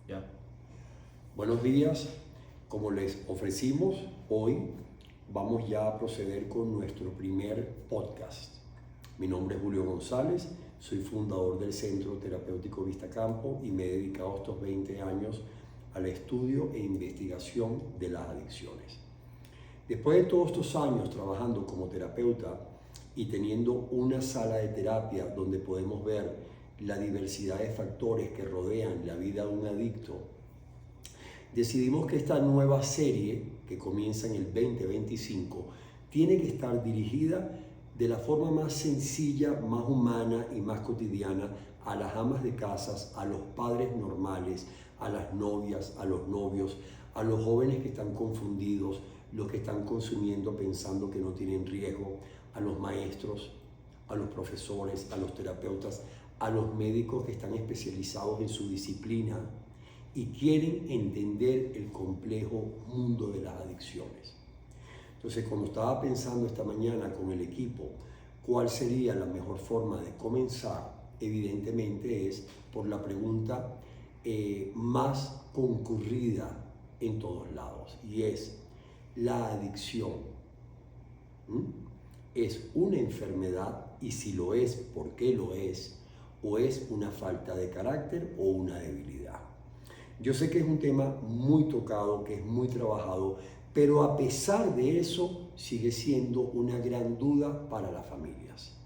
Ya. Buenos días, como les ofrecimos, hoy vamos ya a proceder con nuestro primer podcast. Mi nombre es Julio González, soy fundador del Centro Terapéutico Vista Campo y me he dedicado estos 20 años al estudio e investigación de las adicciones. Después de todos estos años trabajando como terapeuta y teniendo una sala de terapia donde podemos ver la diversidad de factores que rodean la vida de un adicto, decidimos que esta nueva serie, que comienza en el 2025, tiene que estar dirigida de la forma más sencilla, más humana y más cotidiana a las amas de casas, a los padres normales, a las novias, a los novios, a los jóvenes que están confundidos, los que están consumiendo pensando que no tienen riesgo, a los maestros, a los profesores, a los terapeutas, a los médicos que están especializados en su disciplina y quieren entender el complejo mundo de las adicciones. Entonces, como estaba pensando esta mañana con el equipo, cuál sería la mejor forma de comenzar, evidentemente es por la pregunta más concurrida en todos lados, y es: ¿la adicción es una enfermedad? Y si lo es, ¿por qué lo es? ¿O es una falta de carácter o una debilidad? Yo sé que es un tema muy tocado, que es muy trabajado, pero a pesar de eso sigue siendo una gran duda para las familias.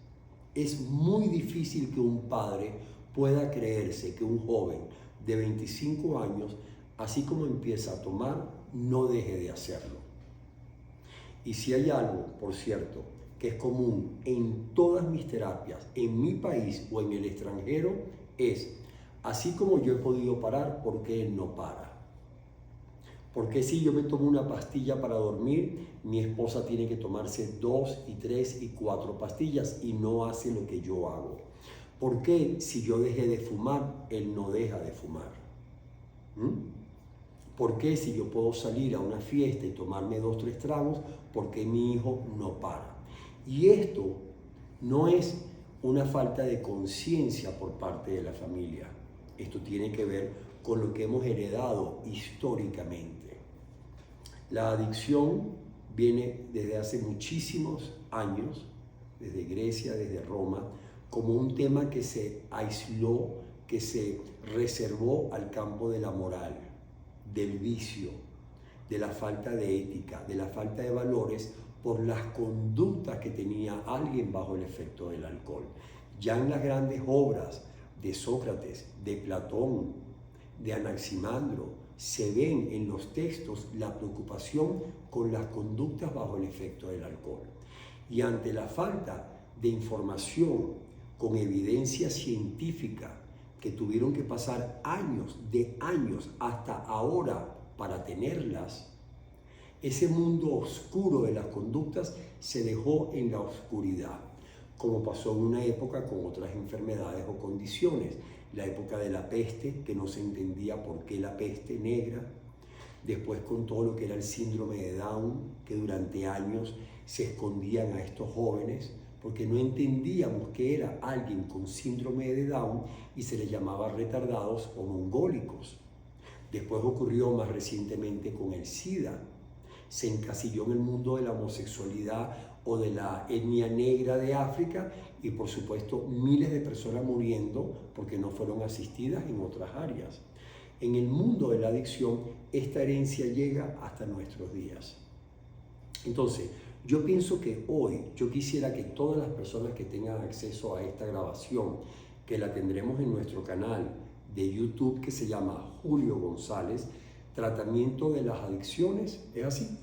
Es muy difícil que un padre pueda creerse que un joven de 25 años, así como empieza a tomar, no deje de hacerlo. Y si hay algo, por cierto, que es común en todas mis terapias, en mi país o en el extranjero, es: así como yo he podido parar, ¿por qué él no para? ¿Por qué si yo me tomo una pastilla para dormir, mi esposa tiene que tomarse 2 y 3 y 4 pastillas y no hace lo que yo hago? ¿Por qué si yo dejé de fumar, él no deja de fumar? ¿Por qué si yo puedo salir a una fiesta y tomarme 2 o 3 tragos, por qué mi hijo no para? Y esto no es una falta de conciencia por parte de la familia. Esto tiene que ver con lo que hemos heredado históricamente. La adicción viene desde hace muchísimos años, desde Grecia, desde Roma, como un tema que se aisló, que se reservó al campo de la moral, del vicio, de la falta de ética, de la falta de valores por las conductas que tenía alguien bajo el efecto del alcohol. Ya en las grandes obras de Sócrates, de Platón, de Anaximandro, se ven en los textos la preocupación con las conductas bajo el efecto del alcohol. Y ante la falta de información con evidencia científica, que tuvieron que pasar años hasta ahora para tenerlas, ese mundo oscuro de las conductas se dejó en la oscuridad, como pasó en una época con otras enfermedades o condiciones. La época de la peste, que no se entendía por qué la peste negra. Después con todo lo que era el síndrome de Down, que durante años se escondían a estos jóvenes porque no entendíamos que era alguien con síndrome de Down y se les llamaba retardados o mongólicos. Después ocurrió más recientemente con el SIDA. Se encasilló en el mundo de la homosexualidad o de la etnia negra de África y por supuesto miles de personas muriendo porque no fueron asistidas en otras áreas. En el mundo de la adicción, esta herencia llega hasta nuestros días. Entonces, yo pienso que hoy yo quisiera que todas las personas que tengan acceso a esta grabación, que la tendremos en nuestro canal de YouTube que se llama Julio González, Tratamiento de las Adicciones, ¿es así?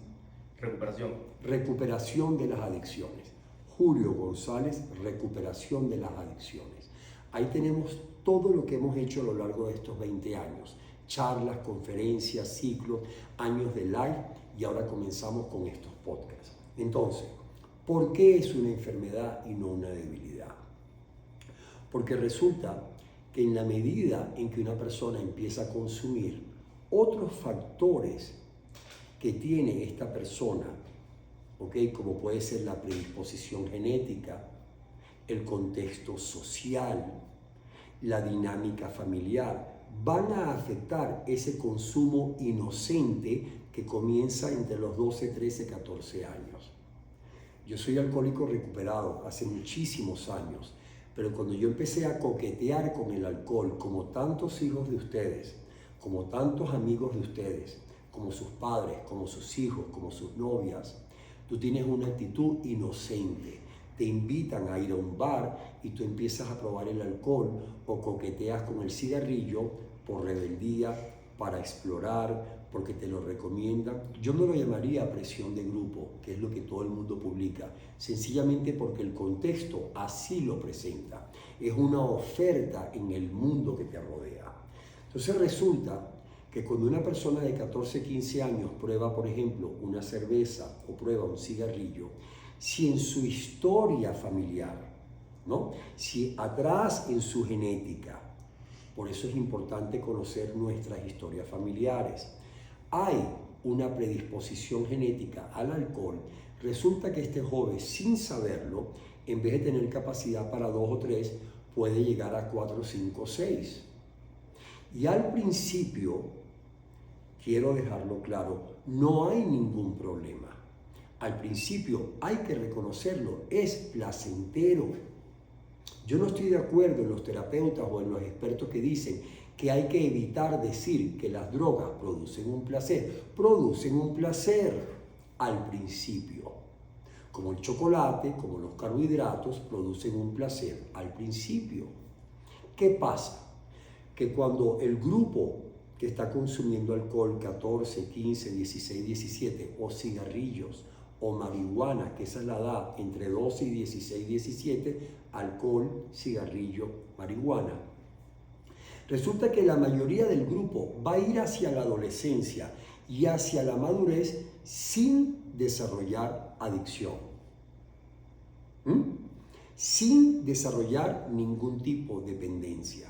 Recuperación de las adicciones. Julio González, Recuperación de las Adicciones. Ahí tenemos todo lo que hemos hecho a lo largo de estos 20 años. Charlas, conferencias, ciclos, años de live, y ahora comenzamos con estos podcasts. Entonces, ¿por qué es una enfermedad y no una debilidad? Porque resulta que en la medida en que una persona empieza a consumir otros factores que tiene esta persona, como puede ser la predisposición genética, el contexto social, la dinámica familiar, van a afectar ese consumo inocente que comienza entre los 12, 13, 14 años. Yo soy alcohólico recuperado hace muchísimos años, pero cuando yo empecé a coquetear con el alcohol, como tantos hijos de ustedes, como tantos amigos de ustedes, como sus padres, como sus hijos, como sus novias, tú tienes una actitud inocente. Te invitan a ir a un bar y tú empiezas a probar el alcohol o coqueteas con el cigarrillo por rebeldía, para explorar, porque te lo recomiendan. Yo no lo llamaría presión de grupo, que es lo que todo el mundo publica, sencillamente porque el contexto así lo presenta. Es una oferta en el mundo que te rodea. Entonces resulta que cuando una persona de 14, 15 años prueba, por ejemplo, una cerveza o prueba un cigarrillo, si en su historia familiar, ¿no? Si atrás en su genética, por eso es importante conocer nuestras historias familiares, hay una predisposición genética al alcohol, resulta que este joven, sin saberlo, en vez de tener capacidad para 2 o 3, puede llegar a 4, 5 o 6. Y al principio, quiero dejarlo claro, no hay ningún problema. Al principio hay que reconocerlo, es placentero. Yo no estoy de acuerdo en los terapeutas o en los expertos que dicen que hay que evitar decir que las drogas producen un placer. Producen un placer al principio. Como el chocolate, como los carbohidratos, producen un placer al principio. ¿Qué pasa? Que cuando el grupo que está consumiendo alcohol, 14, 15, 16, 17, o cigarrillos, o marihuana, que esa es la edad entre 12 y 16, 17, alcohol, cigarrillo, marihuana. Resulta que la mayoría del grupo va a ir hacia la adolescencia y hacia la madurez sin desarrollar adicción. Sin desarrollar ningún tipo de dependencia.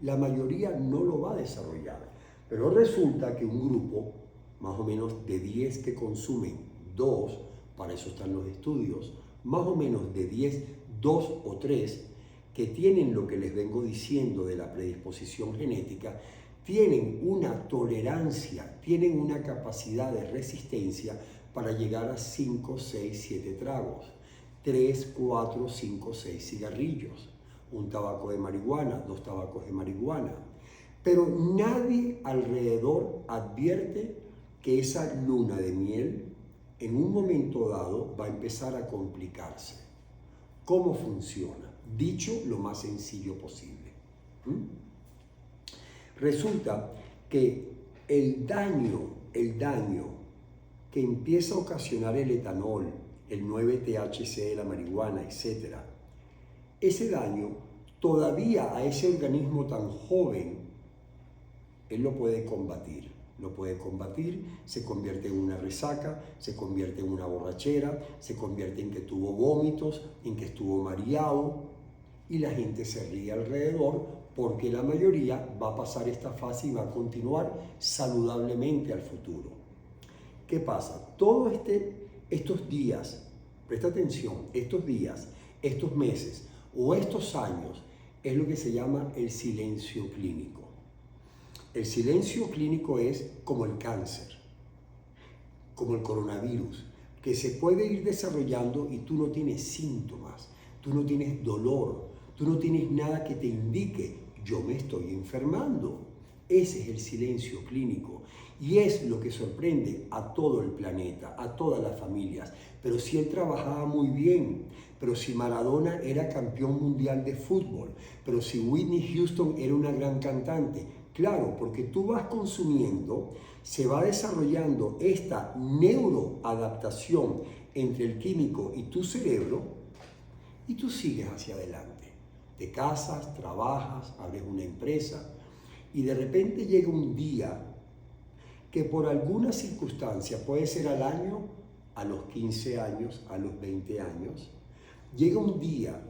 La mayoría no lo va a desarrollar. Pero resulta que un grupo, más o menos de 10 que consumen 2, para eso están los estudios, más o menos de 10, 2 o 3, que tienen lo que les vengo diciendo de la predisposición genética, tienen una tolerancia, tienen una capacidad de resistencia para llegar a 5, 6, 7 tragos, 3, 4, 5, 6 cigarrillos, un tabaco de marihuana, 2 tabacos de marihuana. Pero nadie alrededor advierte que esa luna de miel en un momento dado va a empezar a complicarse. ¿Cómo funciona? Dicho lo más sencillo posible. Resulta que el daño que empieza a ocasionar el etanol, el 9-THC de la marihuana, etc., ese daño todavía a ese organismo tan joven, él lo puede combatir. Se convierte en una resaca, se convierte en una borrachera, se convierte en que tuvo vómitos, en que estuvo mareado, y la gente se ríe alrededor porque la mayoría va a pasar esta fase y va a continuar saludablemente al futuro. ¿Qué pasa? Todos estos días, presta atención, estos días, estos meses o estos años es lo que se llama el silencio clínico. El silencio clínico es como el cáncer, como el coronavirus, que se puede ir desarrollando y tú no tienes síntomas, tú no tienes dolor, tú no tienes nada que te indique, yo me estoy enfermando. Ese es el silencio clínico y es lo que sorprende a todo el planeta, a todas las familias. Pero si él trabajaba muy bien, pero si Maradona era campeón mundial de fútbol, pero si Whitney Houston era una gran cantante, claro, porque tú vas consumiendo, se va desarrollando esta neuroadaptación entre el químico y tu cerebro y tú sigues hacia adelante. Te casas, trabajas, abres una empresa y de repente llega un día que por alguna circunstancia, puede ser al año, a los 15 años, a los 20 años, llega un día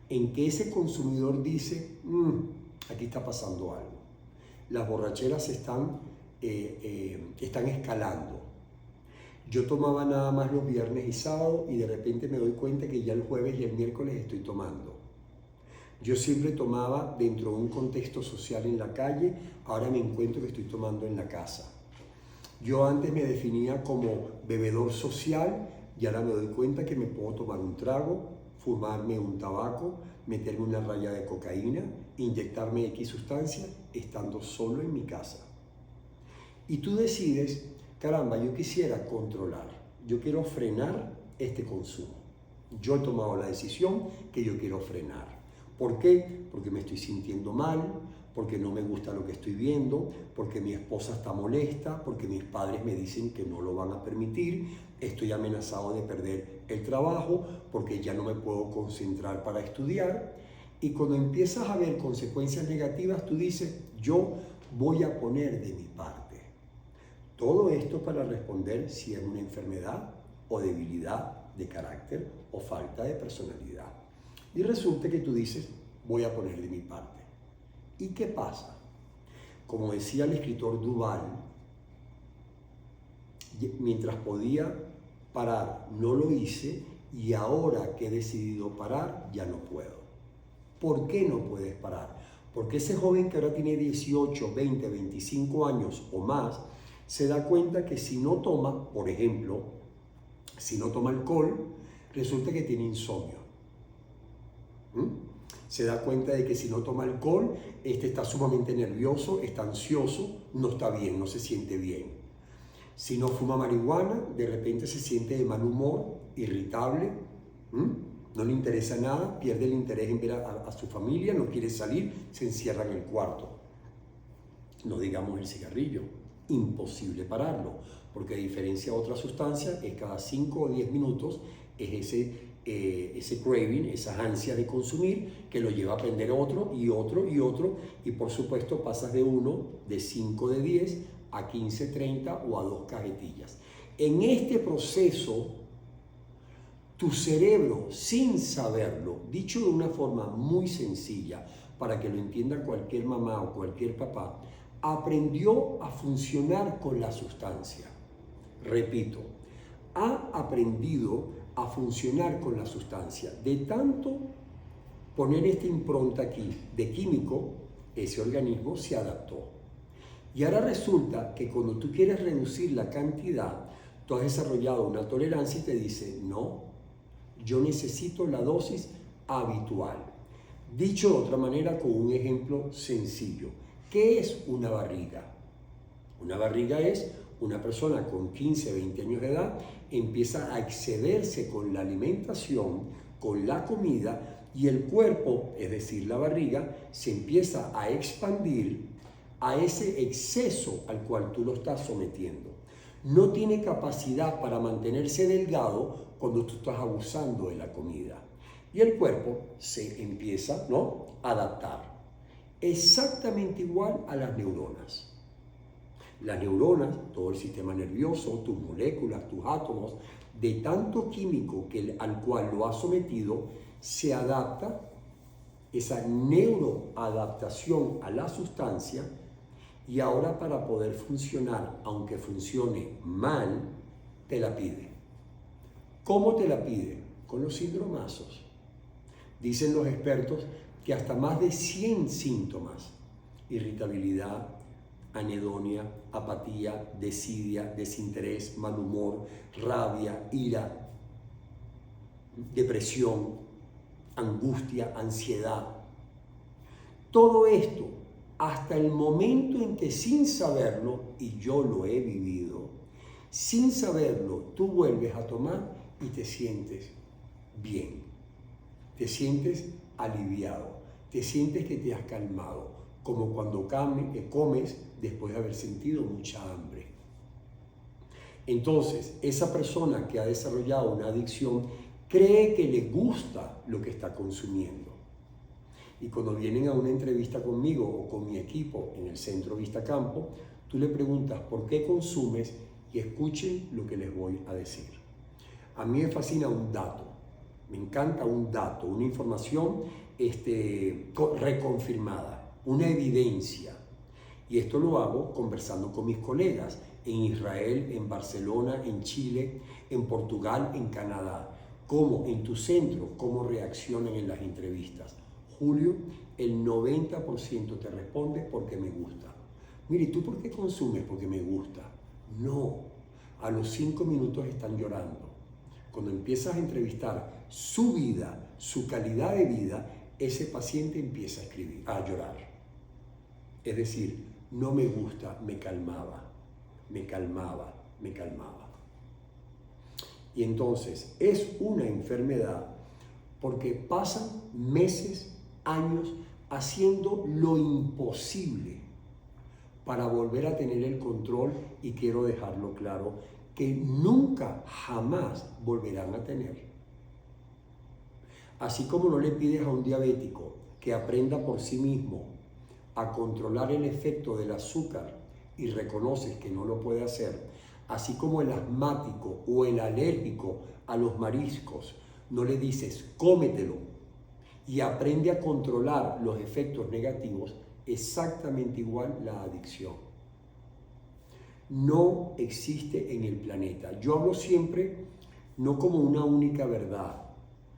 en que ese consumidor dice, aquí está pasando algo. Las borracheras están escalando. Yo tomaba nada más los viernes y sábados y de repente me doy cuenta que ya el jueves y el miércoles estoy tomando. Yo siempre tomaba dentro de un contexto social en la calle, ahora me encuentro que estoy tomando en la casa. Yo antes me definía como bebedor social y ahora me doy cuenta que me puedo tomar un trago, fumarme un tabaco, meterme una raya de cocaína, inyectarme X sustancia estando solo en mi casa. Y tú decides, caramba, yo quisiera controlar, yo quiero frenar este consumo. Yo he tomado la decisión que yo quiero frenar. ¿Por qué? Porque me estoy sintiendo mal, porque no me gusta lo que estoy viendo, porque mi esposa está molesta, porque mis padres me dicen que no lo van a permitir, estoy amenazado de perder el trabajo, porque ya no me puedo concentrar para estudiar. Y cuando empiezas a ver consecuencias negativas, tú dices, yo voy a poner de mi parte. Todo esto para responder si es una enfermedad o debilidad de carácter o falta de personalidad. Y resulta que tú dices, voy a poner de mi parte. ¿Y qué pasa? Como decía el escritor Duval, mientras podía parar, no lo hice, y ahora que he decidido parar, ya no puedo. ¿Por qué no puedes parar? Porque ese joven que ahora tiene 18, 20, 25 años o más, se da cuenta que si no toma, por ejemplo, si no toma alcohol, resulta que tiene insomnio. Se da cuenta de que si no toma alcohol, está sumamente nervioso, está ansioso, no está bien, no se siente bien. Si no fuma marihuana, de repente se siente de mal humor, irritable, no le interesa nada, pierde el interés en ver a su familia, no quiere salir, se encierra en el cuarto. No digamos el cigarrillo, imposible pararlo, porque a diferencia de otras sustancias, es cada 5 o 10 minutos, es ese craving, esas ansias de consumir que lo lleva a aprender otro y otro y otro, y por supuesto pasas de 1, de 5, de 10 a 15, 30 o a 2 cajetillas. En este proceso, tu cerebro, sin saberlo, dicho de una forma muy sencilla, para que lo entienda cualquier mamá o cualquier papá, aprendió a funcionar con la sustancia. Repito, ha aprendido a funcionar con la sustancia. De tanto poner esta impronta aquí de químico, ese organismo se adaptó. Y ahora resulta que cuando tú quieres reducir la cantidad, tú has desarrollado una tolerancia y te dice, no, yo necesito la dosis habitual. Dicho de otra manera, con un ejemplo sencillo, ¿qué es una barriga? Una barriga es una persona con 15, 20 años de edad, empieza a excederse con la alimentación, con la comida, y el cuerpo, es decir, la barriga, se empieza a expandir a ese exceso al cual tú lo estás sometiendo. No tiene capacidad para mantenerse delgado cuando tú estás abusando de la comida. Y el cuerpo se empieza, a adaptar. Exactamente igual a las neuronas. Las neuronas, todo el sistema nervioso, tus moléculas, tus átomos, de tanto químico al cual lo has sometido, se adapta, esa neuroadaptación a la sustancia, y ahora para poder funcionar, aunque funcione mal, te la pide. ¿Cómo te la pide? Con los sindromazos. Dicen los expertos que hasta más de 100 síntomas, irritabilidad, anedonia, apatía, desidia, desinterés, mal humor, rabia, ira, depresión, angustia, ansiedad. Todo esto, hasta el momento en que sin saberlo, y yo lo he vivido, sin saberlo, tú vuelves a tomar y te sientes bien, te sientes aliviado, te sientes que te has calmado, como cuando comes después de haber sentido mucha hambre. Entonces, esa persona que ha desarrollado una adicción cree que le gusta lo que está consumiendo. Y cuando vienen a una entrevista conmigo o con mi equipo en el Centro Vista Campo, tú le preguntas por qué consumes y escuchen lo que les voy a decir. A mí me fascina un dato, me encanta un dato, una información reconfirmada, una evidencia. Y esto lo hago conversando con mis colegas en Israel, en Barcelona, en Chile, en Portugal, en Canadá. ¿Cómo en tu centro, cómo reaccionan en las entrevistas? Julio, el 90% te responde porque me gusta. Mire, ¿tú por qué consumes? Porque me gusta. No, a los 5 minutos están llorando. Cuando empiezas a entrevistar su vida, su calidad de vida, ese paciente empieza a llorar. Es decir, no me gusta, me calmaba, me calmaba, me calmaba. Y entonces es una enfermedad porque pasan meses, años haciendo lo imposible para volver a tener el control, y quiero dejarlo claro, que nunca, jamás volverán a tener. Así como no le pides a un diabético que aprenda por sí mismo a controlar el efecto del azúcar y reconoces que no lo puede hacer, así como el asmático o el alérgico a los mariscos, no le dices cómetelo y aprende a controlar los efectos negativos, exactamente igual la adicción. No existe en el planeta. Yo hablo siempre no como una única verdad,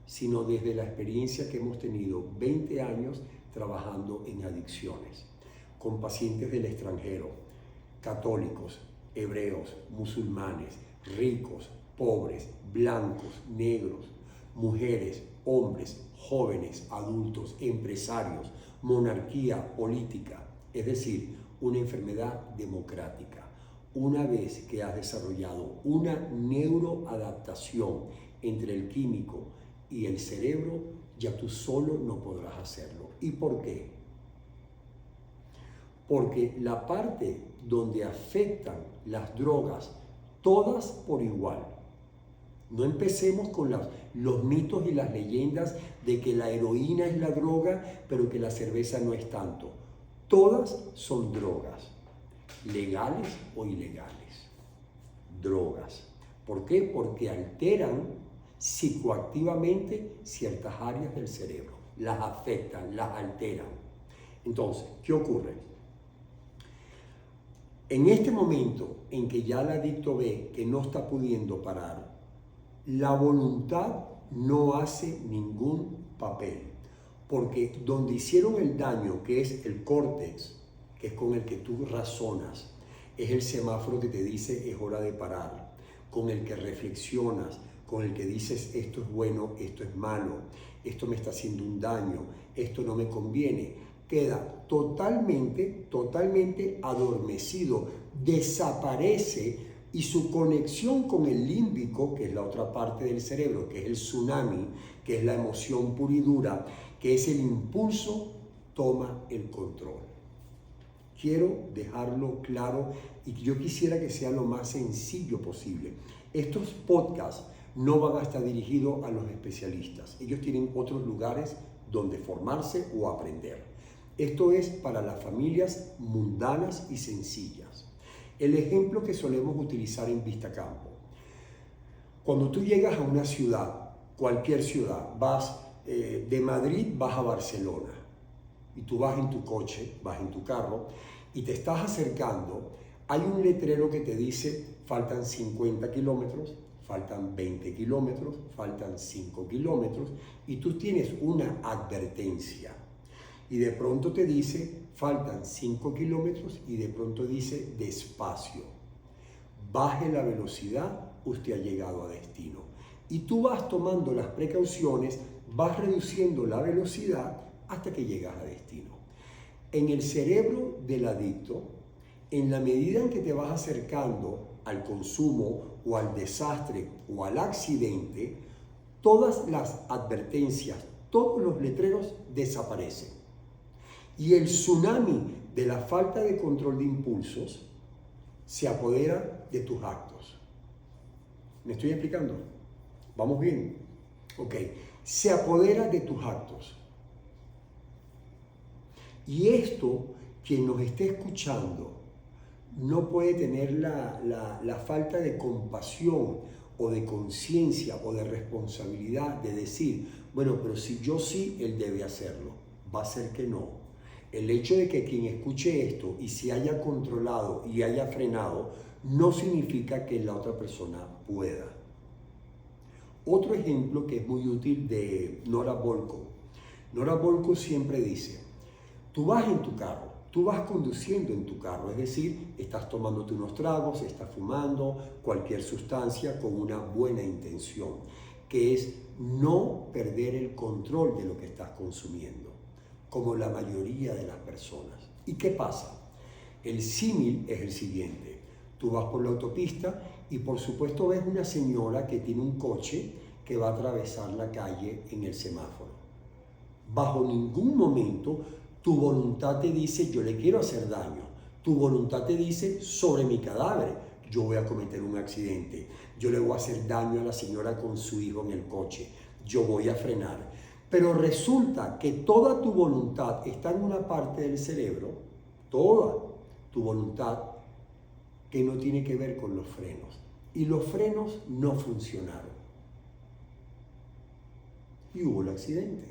sino desde la experiencia que hemos tenido 20 años trabajando en adicciones, con pacientes del extranjero, católicos, hebreos, musulmanes, ricos, pobres, blancos, negros, mujeres, hombres, jóvenes, adultos, empresarios, monarquía política, es decir, una enfermedad democrática. Una vez que has desarrollado una neuroadaptación entre el químico y el cerebro, ya tú solo no podrás hacerlo. ¿Y por qué? Porque la parte donde afectan las drogas, todas por igual. No empecemos con los mitos y las leyendas de que la heroína es la droga, pero que la cerveza no es tanto. Todas son drogas, legales o ilegales. Drogas. ¿Por qué? Porque alteran psicoactivamente ciertas áreas del cerebro. Las afectan, las alteran. Entonces, ¿qué ocurre? En este momento en que ya el adicto ve que no está pudiendo parar, la voluntad no hace ningún papel, porque donde hicieron el daño, que es el córtex, que es con el que tú razonas, es el semáforo que te dice es hora de parar, con el que reflexionas, con el que dices esto es bueno, esto es malo, esto me está haciendo un daño, esto no me conviene, queda totalmente adormecido, desaparece, y su conexión con el límbico, que es la otra parte del cerebro, que es el tsunami, que es la emoción pura y dura, que es el impulso, toma el control. Quiero dejarlo claro y yo quisiera que sea lo más sencillo posible. Estos podcasts no van a estar dirigidos a los especialistas. Ellos tienen otros lugares donde formarse o aprender. Esto es para las familias mundanas y sencillas. El ejemplo que solemos utilizar en Vistacampo. Cuando tú llegas a una ciudad, cualquier ciudad, vas de Madrid, vas a Barcelona, y tú vas en tu coche, vas en tu carro, y te estás acercando, hay un letrero que te dice, faltan 50 kilómetros, faltan 20 kilómetros, faltan 5 kilómetros, y tú tienes una advertencia. Y de pronto te dice, faltan 5 kilómetros, y de pronto dice, despacio. Baje la velocidad, usted ha llegado a destino. Y tú vas tomando las precauciones, vas reduciendo la velocidad hasta que llegas a destino. En el cerebro del adicto, en la medida en que te vas acercando al consumo o al desastre o al accidente, todas las advertencias, todos los letreros desaparecen. Y el tsunami de la falta de control de impulsos se apodera de tus actos. ¿Me estoy explicando? ¿Vamos bien? Ok. Se apodera de tus actos. Y esto, quien nos esté escuchando, no puede tener la falta de compasión o de conciencia o de responsabilidad de decir, bueno, pero si yo sí, él debe hacerlo. Va a ser que no. El hecho de que quien escuche esto y se haya controlado y haya frenado, no significa que la otra persona pueda. Otro ejemplo que es muy útil de Nora Volkow. Nora Volkow siempre dice, tú vas en tu carro, tú vas conduciendo en tu carro, es decir, estás tomándote unos tragos, estás fumando cualquier sustancia con una buena intención, que es no perder el control de lo que estás consumiendo, como la mayoría de las personas. ¿Y qué pasa? El símil es el siguiente. Tú vas por la autopista y por supuesto ves una señora que tiene un coche que va a atravesar la calle en el semáforo. Bajo ningún momento tu voluntad te dice yo le quiero hacer daño. Tu voluntad te dice sobre mi cadáver yo voy a cometer un accidente. Yo le voy a hacer daño a la señora con su hijo en el coche. Yo voy a frenar. Pero resulta que toda tu voluntad está en una parte del cerebro, toda tu voluntad, que no tiene que ver con los frenos. Y los frenos no funcionaron. Y hubo el accidente.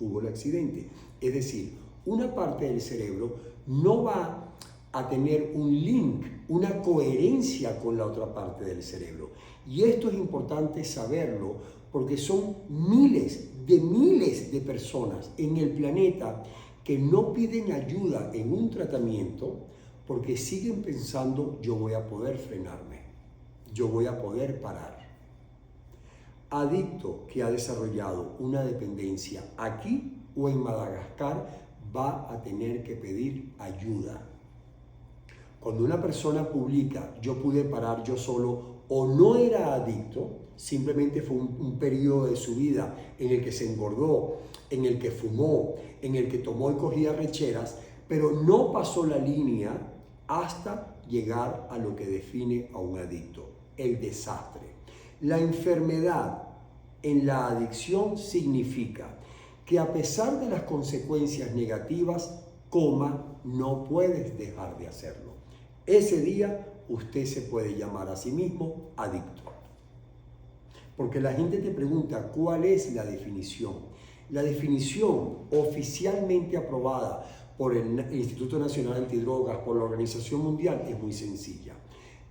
Hubo el accidente. Es decir, una parte del cerebro no va a tener un link, una coherencia con la otra parte del cerebro. Y esto es importante saberlo porque son miles de personas en el planeta que no piden ayuda en un tratamiento porque siguen pensando yo voy a poder frenarme, yo voy a poder parar. Adicto que ha desarrollado una dependencia aquí o en Madagascar va a tener que pedir ayuda. Cuando una persona publica yo pude parar yo solo o no era adicto, simplemente fue un periodo de su vida en el que se engordó, en el que fumó, en el que tomó y cogía recheras, pero no pasó la línea hasta llegar a lo que define a un adicto, el desastre. La enfermedad en la adicción significa que a pesar de las consecuencias negativas, no puedes dejar de hacerlo. Ese día usted se puede llamar a sí mismo adicto. Porque la gente te pregunta cuál es la definición. La definición oficialmente aprobada por el Instituto Nacional Antidrogas, por la Organización Mundial, es muy sencilla.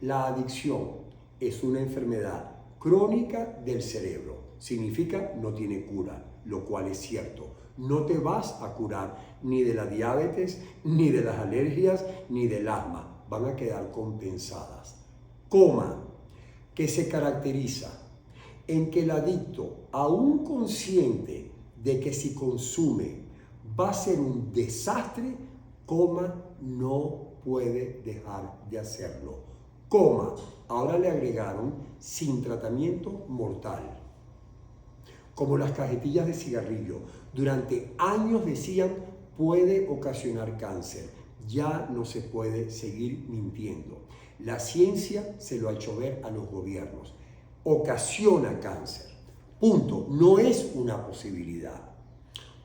La adicción es una enfermedad crónica del cerebro. Significa no tiene cura, lo cual es cierto. No te vas a curar ni de la diabetes, ni de las alergias, ni del asma. Van a quedar compensadas. Que se caracteriza en que el adicto, aún consciente de que si consume va a ser un desastre, no puede dejar de hacerlo. Ahora le agregaron sin tratamiento mortal. Como las cajetillas de cigarrillo. Durante años decían puede ocasionar cáncer. Ya no se puede seguir mintiendo. La ciencia se lo ha hecho ver a los gobiernos. Ocasiona cáncer. Punto. No es una posibilidad.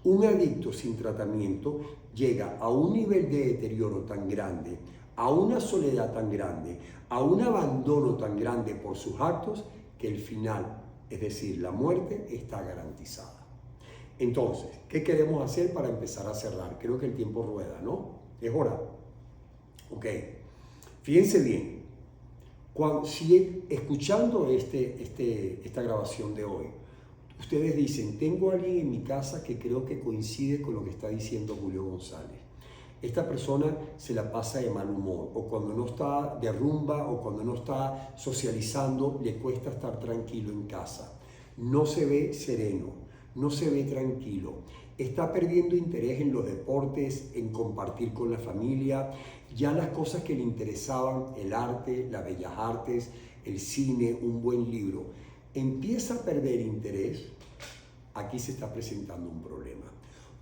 Un adicto sin tratamiento llega a un nivel de deterioro tan grande, a una soledad tan grande, a un abandono tan grande por sus actos, que el final, es decir, la muerte, está garantizada. Entonces, ¿qué queremos hacer para empezar a cerrar? Creo que el tiempo rueda, ¿no? Es hora. Ok. Fíjense bien. Si escuchando esta grabación de hoy, ustedes dicen, tengo a alguien en mi casa que creo que coincide con lo que está diciendo Julio González. Esta persona se la pasa de mal humor, o cuando no está de rumba, o cuando no está socializando, le cuesta estar tranquilo en casa. No se ve sereno, no se ve tranquilo. Está perdiendo interés en los deportes, en compartir con la familia. Ya las cosas que le interesaban, el arte, las bellas artes, el cine, un buen libro, empieza a perder interés. Aquí se está presentando un problema.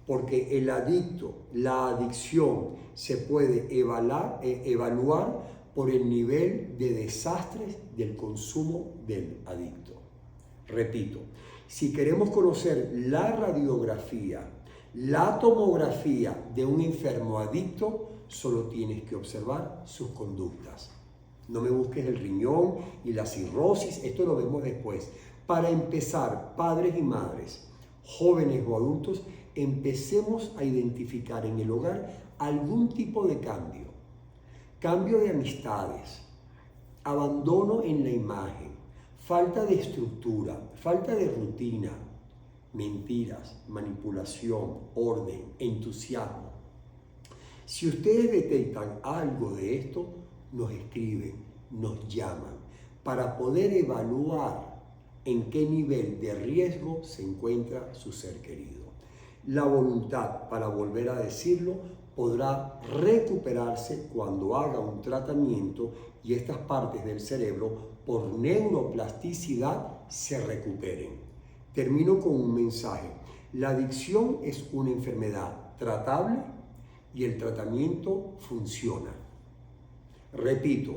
Porque el adicto, la adicción, se puede evaluar por el nivel de desastres del consumo del adicto. Repito, si queremos conocer la radiografía, la tomografía de un enfermo adicto, solo tienes que observar sus conductas. No me busques el riñón y la cirrosis, esto lo vemos después. Para empezar, padres y madres, jóvenes o adultos, empecemos a identificar en el hogar algún tipo de cambio. Cambio de amistades, abandono en la imagen, falta de estructura, falta de rutina. mentiras, manipulación, orden, entusiasmo. Si ustedes detectan algo de esto, nos escriben, nos llaman, para poder evaluar en qué nivel de riesgo se encuentra su ser querido. La voluntad, para volver a decirlo, podrá recuperarse cuando haga un tratamiento y estas partes del cerebro, por neuroplasticidad, se recuperen. Termino con un mensaje. La adicción es una enfermedad tratable y el tratamiento funciona. Repito,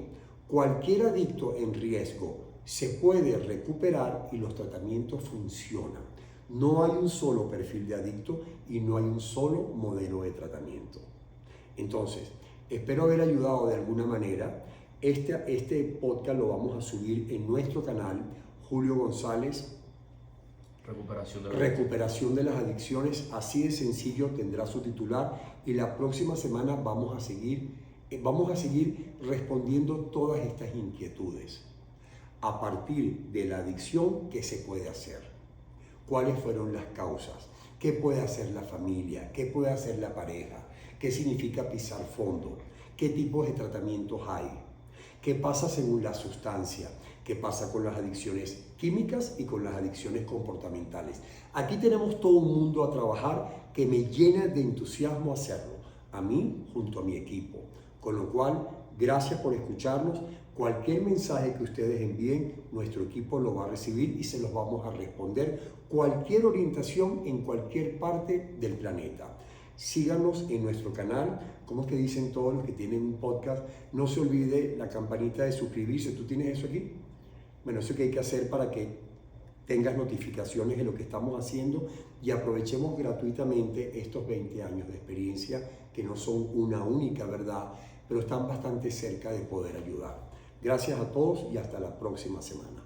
cualquier adicto en riesgo se puede recuperar y los tratamientos funcionan. No hay un solo perfil de adicto y no hay un solo modelo de tratamiento. Entonces, espero haber ayudado de alguna manera. Este podcast lo vamos a subir en nuestro canal, Julio González, Recuperación de las adicciones. Así de sencillo tendrá su titular y la próxima semana vamos a seguir respondiendo todas estas inquietudes. A partir de la adicción, ¿qué se puede hacer? ¿Cuáles fueron las causas? ¿Qué puede hacer la familia? ¿Qué puede hacer la pareja? ¿Qué significa pisar fondo? ¿Qué tipos de tratamientos hay? ¿Qué pasa según la sustancia? ¿Qué pasa con las adicciones químicas y con las adicciones comportamentales? Aquí tenemos todo un mundo a trabajar que me llena de entusiasmo hacerlo, a mí junto a mi equipo. Con lo cual, gracias por escucharnos. Cualquier mensaje que ustedes envíen, nuestro equipo lo va a recibir y se los vamos a responder. Cualquier orientación en cualquier parte del planeta. Síganos en nuestro canal. ¿Cómo es que dicen todos los que tienen un podcast? No se olvide la campanita de suscribirse. ¿Tú tienes eso aquí? Bueno, eso que hay que hacer para que tengas notificaciones de lo que estamos haciendo y aprovechemos gratuitamente estos 20 años de experiencia que no son una única verdad, pero están bastante cerca de poder ayudar. Gracias a todos y hasta la próxima semana.